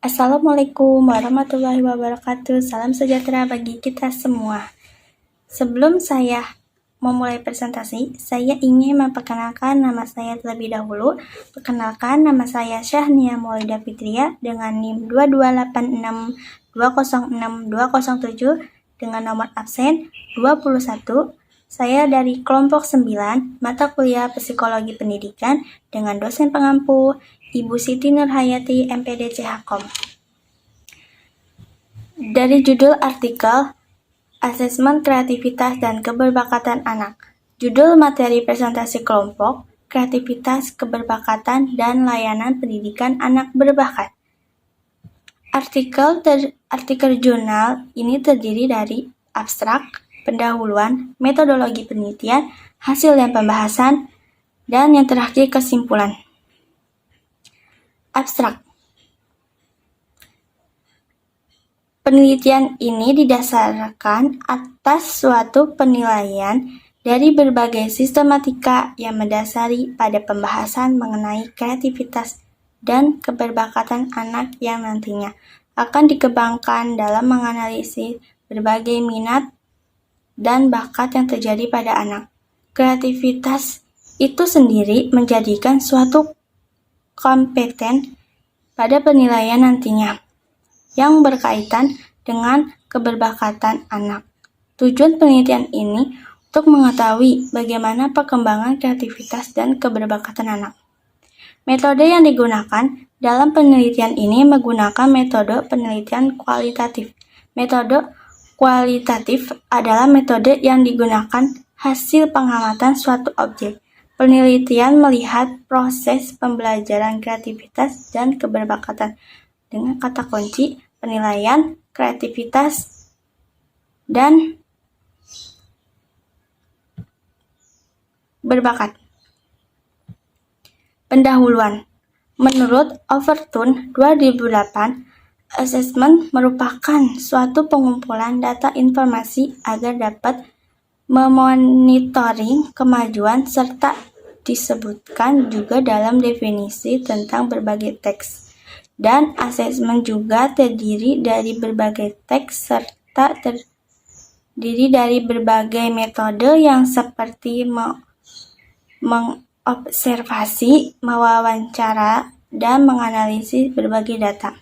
Assalamualaikum warahmatullahi wabarakatuh. Salam sejahtera bagi kita semua. Sebelum saya memulai presentasi, saya ingin memperkenalkan nama saya terlebih dahulu. Perkenalkan, nama saya Syahnia Maulida Fitria dengan NIM 22862066207 dengan nomor absen 21. Saya dari kelompok 9, mata kuliah Psikologi Pendidikan dengan dosen pengampu Ibu Siti Nurhayati, MPD CHKOM. Dari judul artikel, Asesmen Kreativitas dan Keberbakatan Anak. Judul materi presentasi kelompok, Kreativitas, Keberbakatan, dan Layanan Pendidikan Anak Berbakat. Artikel jurnal ini terdiri dari abstrak, pendahuluan, metodologi penelitian, hasil dan pembahasan, dan yang terakhir kesimpulan. Abstrak. Penelitian ini didasarkan atas suatu penilaian dari berbagai sistematika yang mendasari pada pembahasan mengenai kreativitas dan keberbakatan anak yang nantinya akan dikembangkan dalam menganalisis berbagai minat dan bakat yang terjadi pada anak. Kreativitas itu sendiri menjadikan suatu kompeten pada penilaian nantinya yang berkaitan dengan keberbakatan anak. Tujuan penelitian ini untuk mengetahui bagaimana perkembangan kreativitas dan keberbakatan anak. Metode yang digunakan dalam penelitian ini menggunakan metode penelitian kualitatif. Metode kualitatif adalah metode yang digunakan hasil pengamatan suatu objek. Penelitian melihat proses pembelajaran kreativitas dan keberbakatan dengan kata kunci penilaian, kreativitas, dan berbakat. Pendahuluan. Menurut Overton 2008, asesmen merupakan suatu pengumpulan data informasi agar dapat memonitoring kemajuan serta disebutkan juga dalam definisi tentang berbagai teks. Dan asesmen juga terdiri dari berbagai teks serta terdiri dari berbagai metode yang seperti mengobservasi, mewawancara, dan menganalisis berbagai data.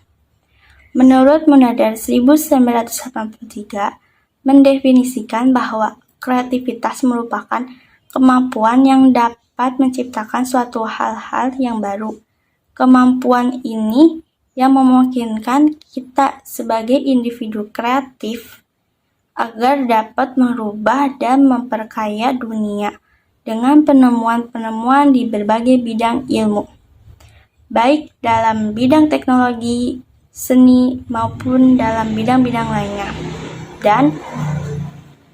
Menurut Munadar 1983, mendefinisikan bahwa kreativitas merupakan kemampuan yang dapat menciptakan suatu hal-hal yang baru. Kemampuan ini yang memungkinkan kita sebagai individu kreatif agar dapat merubah dan memperkaya dunia dengan penemuan-penemuan di berbagai bidang ilmu, baik dalam bidang teknologi, seni, maupun dalam bidang-bidang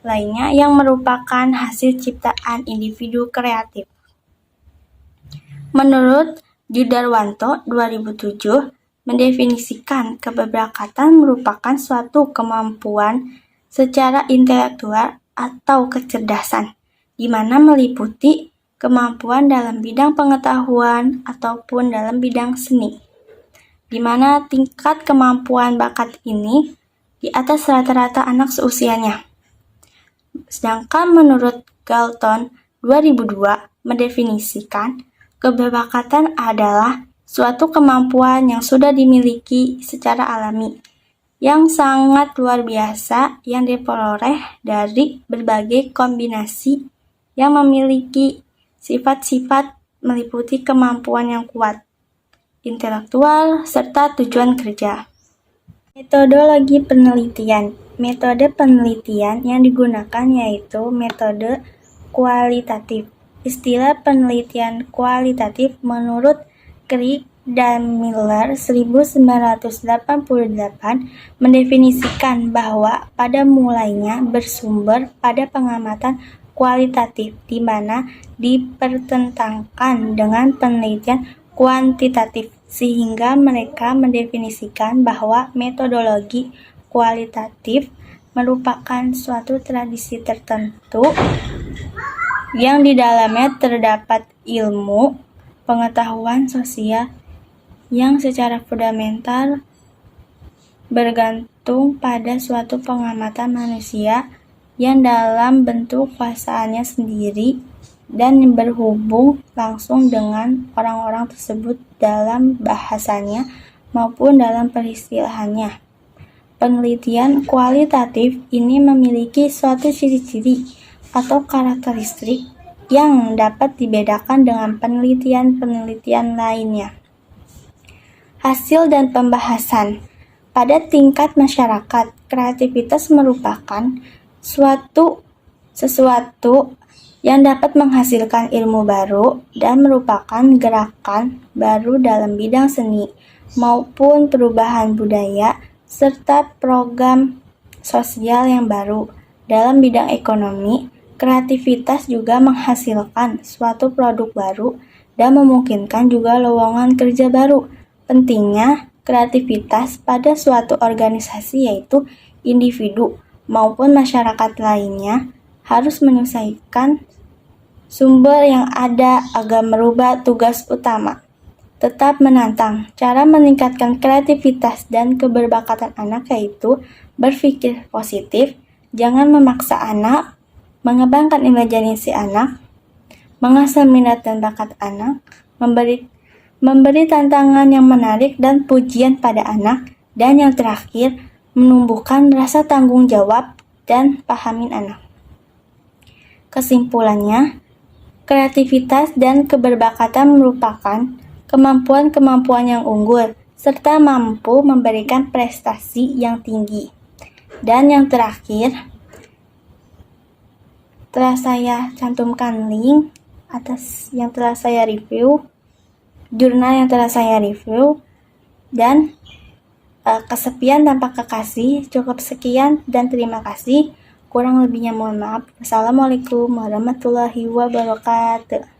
lainnya yang merupakan hasil ciptaan individu kreatif. Menurut Judarwanto 2007, mendefinisikan keberbakatan merupakan suatu kemampuan secara intelektual atau kecerdasan, di mana meliputi kemampuan dalam bidang pengetahuan ataupun dalam bidang seni, di mana tingkat kemampuan bakat ini di atas rata-rata anak seusianya. Sedangkan menurut Galton 2002 mendefinisikan keberbakatan adalah suatu kemampuan yang sudah dimiliki secara alami, yang sangat luar biasa yang diperoleh dari berbagai kombinasi yang memiliki sifat-sifat meliputi kemampuan yang kuat, intelektual, serta tujuan kerja. Metodologi penelitian. Metode penelitian yang digunakan yaitu metode kualitatif. Istilah penelitian kualitatif menurut Crick dan Miller 1988 mendefinisikan bahwa pada mulainya bersumber pada pengamatan kualitatif di mana dipertentangkan dengan penelitian kuantitatif, sehingga mereka mendefinisikan bahwa metodologi kualitatif merupakan suatu tradisi tertentu yang di dalamnya terdapat ilmu, pengetahuan sosial yang secara fundamental bergantung pada suatu pengamatan manusia yang dalam bentuk kuasaannya sendiri dan berhubung langsung dengan orang-orang tersebut dalam bahasanya maupun dalam peristilahannya. Penelitian kualitatif ini memiliki suatu ciri-ciri atau karakteristik yang dapat dibedakan dengan penelitian-penelitian lainnya. Hasil dan pembahasan. Pada tingkat masyarakat, kreativitas merupakan sesuatu yang dapat menghasilkan ilmu baru dan merupakan gerakan baru dalam bidang seni maupun perubahan budaya serta program sosial yang baru. Dalam bidang ekonomi, kreativitas juga menghasilkan suatu produk baru dan memungkinkan juga lowongan kerja baru. Pentingnya kreativitas pada suatu organisasi yaitu individu maupun masyarakat lainnya harus menyelesaikan sumber yang ada agar merubah tugas utama. Tetap menantang. Cara meningkatkan kreativitas dan keberbakatan anak yaitu berpikir positif, jangan memaksa anak, mengembangkan imajinasi anak, mengasah minat dan bakat anak, memberi tantangan yang menarik dan pujian pada anak, dan yang terakhir, menumbuhkan rasa tanggung jawab dan pahamin anak. Kesimpulannya, kreativitas dan keberbakatan merupakan kemampuan-kemampuan yang unggul, serta mampu memberikan prestasi yang tinggi. Dan yang terakhir, telah saya cantumkan link atas yang telah saya review, jurnal yang telah saya review, dan kesepian tanpa kekasih. Cukup sekian dan terima kasih. Kurang lebihnya mohon maaf. Wassalamualaikum warahmatullahi wabarakatuh.